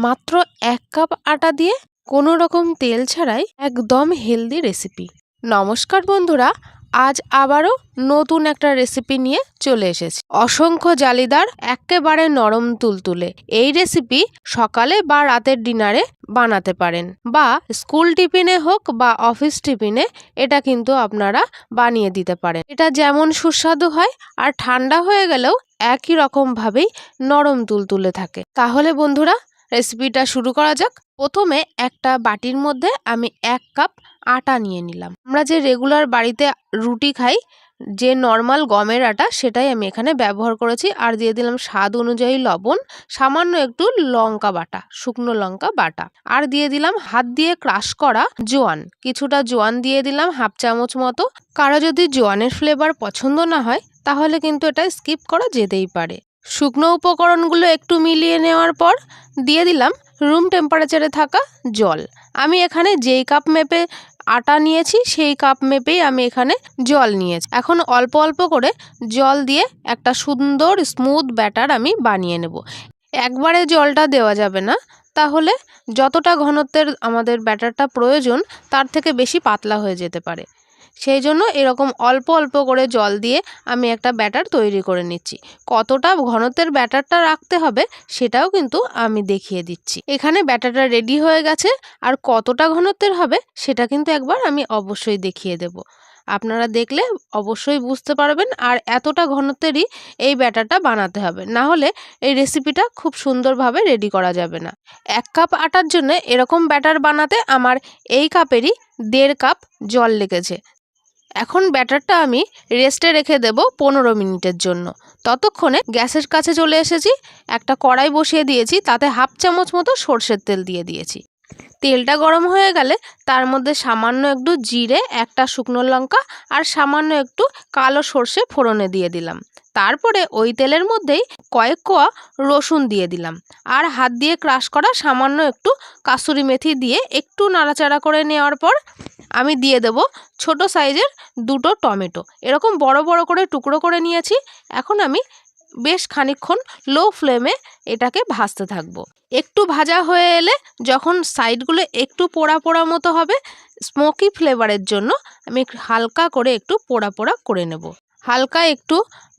মাত্র 1 কাপ আটা দিয়ে কোনো রকম তেল ছাড়াই একদম হেলদি রেসিপি। নমস্কার বন্ধুরা, আজ আবারও নতুন একটা রেসিপি নিয়ে চলে এসেছি। অসংখ্য জালিদার, একেবারে নরম তুলতুলে এই রেসিপি সকালে বা রাতের ডিনারে বানাতে পারেন, বা স্কুল টিফিনে হোক বা অফিস টিফিনে এটা কিন্তু আপনারা বানিয়ে দিতে পারেন। এটা যেমন সুস্বাদু হয় আর ঠান্ডা হয়ে গেলেও একই রকম ভাবেই নরম তুলতুলে থাকে। তাহলে বন্ধুরা, রেসিপিটা শুরু করা যাক। প্রথমে একটা বাটির মধ্যে আমি 1 কাপ আটা নিয়ে নিলাম। আমরা যে রেগুলার বাড়িতে রুটি খাই, যে নর্মাল গমের আটা, সেটাই আমি এখানে ব্যবহার করেছি। আর দিয়ে দিলাম স্বাদ অনুযায়ী লবণ, সামান্য একটু লঙ্কা বাটা, শুকনো লঙ্কা বাটা, আর দিয়ে দিলাম হাত দিয়ে ক্রাশ করা জোয়ান। কিছুটা জোয়ান দিয়ে দিলাম, হাফ চামচ মতো। কারো যদি জোয়ানের ফ্লেভার পছন্দ না হয় তাহলে কিন্তু এটা স্কিপ করা যেতেই পারে। শুকনো উপকরণগুলো একটু মিলিয়ে নেওয়ার পর দিয়ে দিলাম রুম টেম্পারেচারে থাকা জল। আমি এখানে যেই কাপ মেপে আটা নিয়েছি সেই কাপ মেপেই আমি এখানে জল নিয়েছি। এখন অল্প অল্প করে জল দিয়ে একটা সুন্দর স্মুথ ব্যাটার আমি বানিয়ে নেব। একবারে জলটা দেওয়া যাবে না, তাহলে যতটা ঘনত্বের আমাদের ব্যাটারটা প্রয়োজন তার থেকে বেশি পাতলা হয়ে যেতে পারে। সেই জন্য এরকম অল্প অল্প করে জল দিয়ে আমি একটা ব্যাটার তৈরি করে নিচ্ছি। কতটা ঘনত্বের ব্যাটারটা রাখতে হবে সেটাও কিন্তু আমি দেখিয়ে দিচ্ছি। এখানে ব্যাটারটা রেডি হয়ে গেছে, আর কতটা ঘনত্বের হবে সেটা কিন্তু একবার আমি অবশ্যই দেখিয়ে দেব। আপনারা দেখলে অবশ্যই বুঝতে পারবেন। আর এতটা ঘনত্বেরই এই ব্যাটারটা বানাতে হবে, না হলে এই রেসিপিটা খুব সুন্দরভাবে রেডি করা যাবে না। 1 কাপ আটার জন্য এরকম ব্যাটার বানাতে আমার এই কাপেরই 1.5 কাপ জল লেগেছে। এখন ব্যাটারটা আমি রেস্টে রেখে দেব 15 মিনিটের জন্য। ততক্ষণে গ্যাসের কাছে চলে এসেছি, একটা কড়াই বসিয়ে দিয়েছি, তাতে হাফ চামচ মতো সর্ষের তেল দিয়ে দিয়েছি। তেলটা গরম হয়ে গেলে তার মধ্যে সামান্য একটু জিরে, একটা শুকনো লঙ্কা আর সামান্য একটু কালো সর্ষে ফোড়নে দিয়ে দিলাম। তারপরে ওই তেলের মধ্যেই কয়েক কোয়া রসুন দিয়ে দিলাম, আর হাত দিয়ে ক্রাশ করা সামান্য একটু কাসুরি মেথি দিয়ে একটু নাড়াচাড়া করে নেওয়ার পর আমি দিয়ে দেব ছোট সাইজের 2টো টমেটো। এরকম বড় বড় করে টুকরো করে নিয়েছি। এখন আমি বেশ খানিকক্ষণ লো ফ্লেমে এটাকে ভাজতে থাকবো। একটু ভাজা হয়ে এলে, যখন সাইডগুলো একটু পোড়া পোড়া মতো হবে, স্মোকি ফ্লেভারের জন্য আমি হালকা করে একটু পোড়া পোড়া করে নেব। হালকা একটু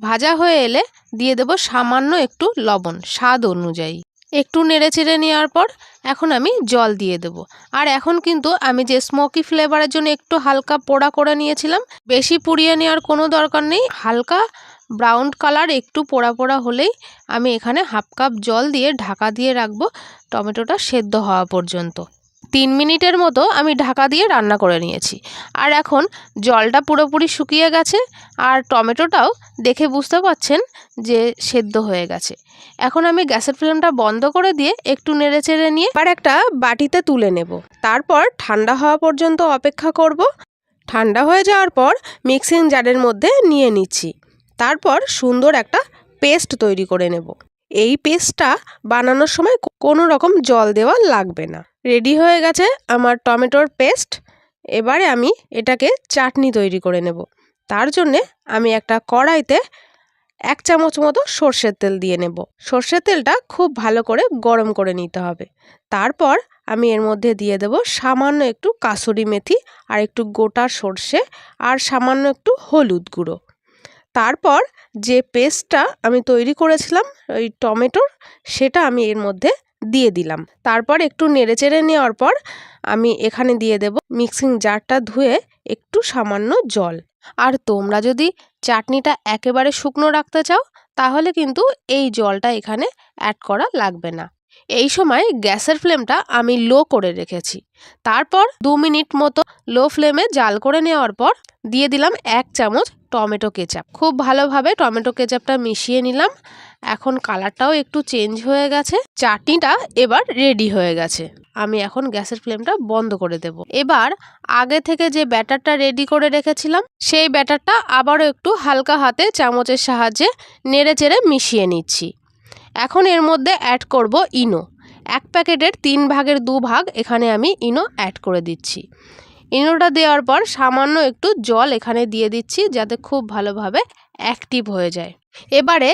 ভাজা হয়ে এলে দিয়ে দেব সামান্য একটু লবণ স্বাদ অনুযায়ী। একটু নেড়ে চেড়ে নেওয়ার পর এখন আমি জল দিয়ে দেব। আর এখন কিন্তু আমি যে স্মোকি ফ্লেভারের জন্য একটু হালকা পোড়া করে নিয়েছিলাম, বেশি পুড়িয়ে নেওয়ার কোনো দরকার নেই। হালকা ব্রাউন কালার একটু পোড়া পোড়া হলেই আমি এখানে হাফ কাপ জল দিয়ে ঢাকা দিয়ে রাখবো টমেটোটা সেদ্ধ হওয়া পর্যন্ত। 3 মিনিটের মতো আমি ঢাকা দিয়ে রান্না করে নিয়েছি। আর এখন জলটা পুরোপুরি শুকিয়ে গেছে, আর টমেটোটাও দেখে বুঝতে পারছেন যে সেদ্ধ হয়ে গেছে। এখন আমি গ্যাসের ফ্লেমটা বন্ধ করে দিয়ে একটু নেড়ে চেড়ে নিয়ে আবার একটা বাটিতে তুলে নেব। তারপর ঠান্ডা হওয়া পর্যন্ত অপেক্ষা করব। ঠান্ডা হয়ে যাওয়ার পর মিক্সিং জারের মধ্যে নিয়ে নিচ্ছি। তারপর সুন্দর একটা পেস্ট তৈরি করে নেব। এই পেস্টটা বানানোর সময় কোনো রকম জল দেওয়া লাগবে না। রেডি হয়ে গেছে আমার টমেটোর পেস্ট। এবারে আমি এটাকে চাটনি তৈরি করে নেব। তার জন্যে আমি একটা কড়াইতে 1 চামচ মতো সর্ষের তেল দিয়ে নেব। সর্ষের তেলটা খুব ভালো করে গরম করে নিতে হবে। তারপর আমি এর মধ্যে দিয়ে দেব সামান্য একটু কাসুরি মেথি, আর একটু গোটা সর্ষে, আর সামান্য একটু হলুদ গুঁড়ো। তারপর যে পেস্টটা আমি তৈরি করেছিলাম ওই টমেটোর, সেটা আমি এর মধ্যে দিয়ে দিলাম। তারপর একটু নেড়েচেড়ে নেওয়ার পর আমি এখানে দিয়ে দেব মিক্সিং জারটা ধুয়ে একটু সামান্য জল। আর তোমরা যদি চাটনিটা একেবারে শুকনো রাখতে চাও তাহলে কিন্তু এই জলটা এখানে অ্যাড করা লাগবে না। এই সময় গ্যাসের ফ্লেমটা আমি লো করে রেখেছি। তারপর 2 মিনিট মতো লো ফ্লেমে জাল করে নেওয়ার পর দিয়ে দিলাম 1 চামচ টমেটো কেচাপ। খুব ভালোভাবে টমেটো কেচাপটা মিশিয়ে নিলাম। এখন কালারটাও একটু চেঞ্জ হয়ে গেছে। চাটনিটা এবার রেডি হয়ে গেছে। আমি এখন গ্যাসের ফ্লেমটা বন্ধ করে দেব। এবার আগে থেকে যে ব্যাটারটা রেডি করে রেখেছিলাম সেই ব্যাটারটা আবারও একটু হালকা হাতে চামচের সাহায্যে নেড়ে চেড়ে মিশিয়ে নিচ্ছি। এখন এর মধ্যে অ্যাড করব ইনো। 1 প্যাকেটের 3 ভাগের 2 ভাগ এখানে আমি ইনো অ্যাড করে দিচ্ছি। ইনোটা দেওয়ার পর সামান্য একটু জল এখানে দিয়ে দিচ্ছি, যাতে খুব ভালোভাবে অ্যাক্টিভ হয়ে যায়। এবারে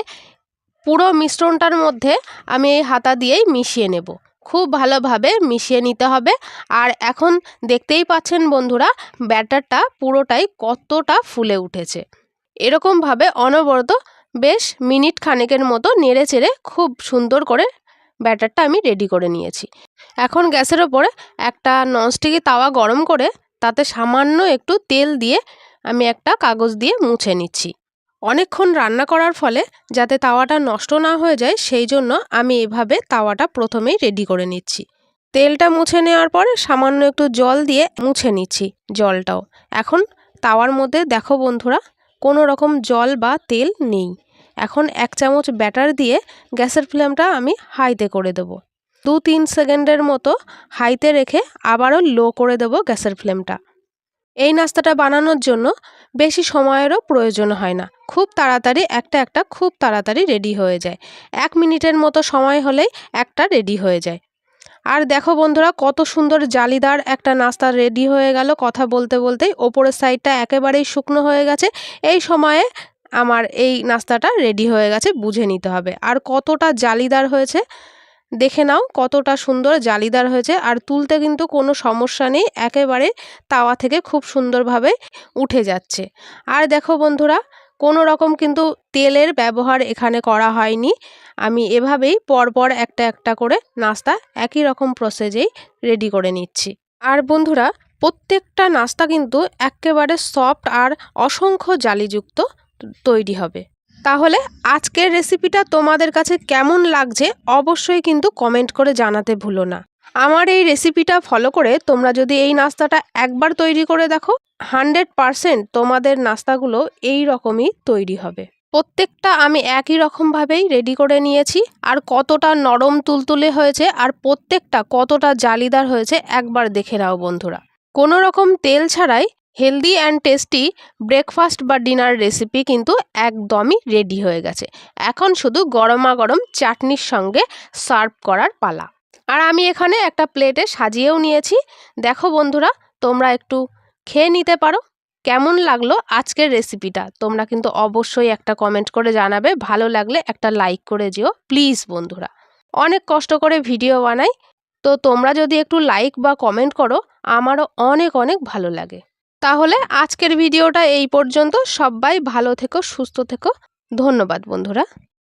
পুরো মিশ্রণটার মধ্যে আমি এই হাতা দিয়েই মিশিয়ে নেব। খুব ভালোভাবে মিশিয়ে নিতে হবে। আর এখন দেখতেই পাচ্ছেন বন্ধুরা, ব্যাটারটা পুরোটাই কতটা ফুলে উঠেছে। এরকমভাবে অনবরত বেশ মিনিট খানেকের মতো নেড়ে চেড়ে খুব সুন্দর করে ব্যাটারটা আমি রেডি করে নিয়েছি। এখন গ্যাসের ওপরে একটা ননস্টিকি তাওয়া গরম করে তাতে সামান্য একটু তেল দিয়ে আমি একটা কাগজ দিয়ে মুছে নিচ্ছি। অনেকক্ষণ রান্না করার ফলে যাতে তাওয়াটা নষ্ট না হয়ে যায়, সেই জন্য আমি এভাবে তাওয়াটা প্রথমেই রেডি করে নিচ্ছি। তেলটা মুছে নেওয়ার পরে সামান্য একটু জল দিয়ে মুছে নিচ্ছি জলটাও। এখন তাওয়ার মধ্যে দেখো বন্ধুরা, কোনো রকম জল বা তেল নেই। এখন 1 চামচ ব্যাটার দিয়ে গ্যাসের ফ্লেমটা আমি হাইতে করে দেবো। 2-3 সেকেন্ডের মতো হাইতে রেখে আবারও লো করে দেব গ্যাসের ফ্লেমটা। এই নাস্তাটা বানানোর জন্য বেশি সময়েরও প্রয়োজন হয় না, খুব তাড়াতাড়ি একটা খুব তাড়াতাড়ি রেডি হয়ে যায়। 1 মিনিটের মতো সময় হলেই একটা রেডি হয়ে যায়। আর দেখো বন্ধুরা, কত সুন্দর জালিদার একটা নাস্তা রেডি হয়ে গেল। কথা বলতে বলতেই ওপরের সাইডটা একেবারেই শুকনো হয়ে গেছে। এই সময়ে আমার এই নাস্তাটা রেডি হয়ে গেছে বুঝে নিতে হবে। আর কতটা জালিদার হয়েছে দেখে নাও, কতটা সুন্দর জালিদার হয়েছে। আর তুলতে কিন্তু কোনো সমস্যা নেই, একেবারে তাওয়া থেকে খুব সুন্দরভাবে উঠে যাচ্ছে। আর দেখো বন্ধুরা, কোনো রকম কিন্তু তেলের ব্যবহার এখানে করা হয়নি। আমি এভাবেই পরপর একটা করে নাস্তা একই রকম প্রসেসেই রেডি করে নিচ্ছি। আর বন্ধুরা, প্রত্যেকটা নাস্তা কিন্তু একেবারে সফট আর অসংখ্য জালিযুক্ত তৈরি হবে। তাহলে আজকের রেসিপিটা তোমাদের কাছে কেমন লাগছে অবশ্যই কিন্তু কমেন্ট করে জানাতে ভুলো না। আমার এই রেসিপিটা ফলো করে তোমরা যদি এই নাস্তাটা একবার তৈরি করে দেখো, 100% তোমাদের নাস্তাগুলো এই রকমই তৈরি হবে। প্রত্যেকটা আমি একই রকমভাবেই রেডি করে নিয়েছি। আর কতটা নরম তুলতুলে হয়েছে আর প্রত্যেকটা কতটা জালিদার হয়েছে একবার দেখে নাও বন্ধুরা। কোনো রকম তেল ছাড়াই হেলদি অ্যান্ড টেস্টি ব্রেকফাস্ট বা ডিনার রেসিপি কিন্তু একদমই রেডি হয়ে গেছে। এখন শুধু গরমা গরম চাটনির সঙ্গে সার্ভ করার পালা। আর আমি এখানে একটা প্লেটে সাজিয়েও নিয়েছি। দেখো বন্ধুরা, তোমরা একটু খেয়ে নিতে পারো। কেমন লাগলো আজকের রেসিপিটা তোমরা কিন্তু অবশ্যই একটা কমেন্ট করে জানাবে। ভালো লাগলে একটা লাইক করে যেও প্লিজ বন্ধুরা। অনেক কষ্ট করে ভিডিও বানাই, তো তোমরা যদি একটু লাইক বা কমেন্ট করো আমারও অনেক অনেক ভালো লাগে। তাহলে আজকের ভিডিওটা এই পর্যন্ত। সবাই ভালো থেকো, সুস্থ থেকো। ধন্যবাদ বন্ধুরা।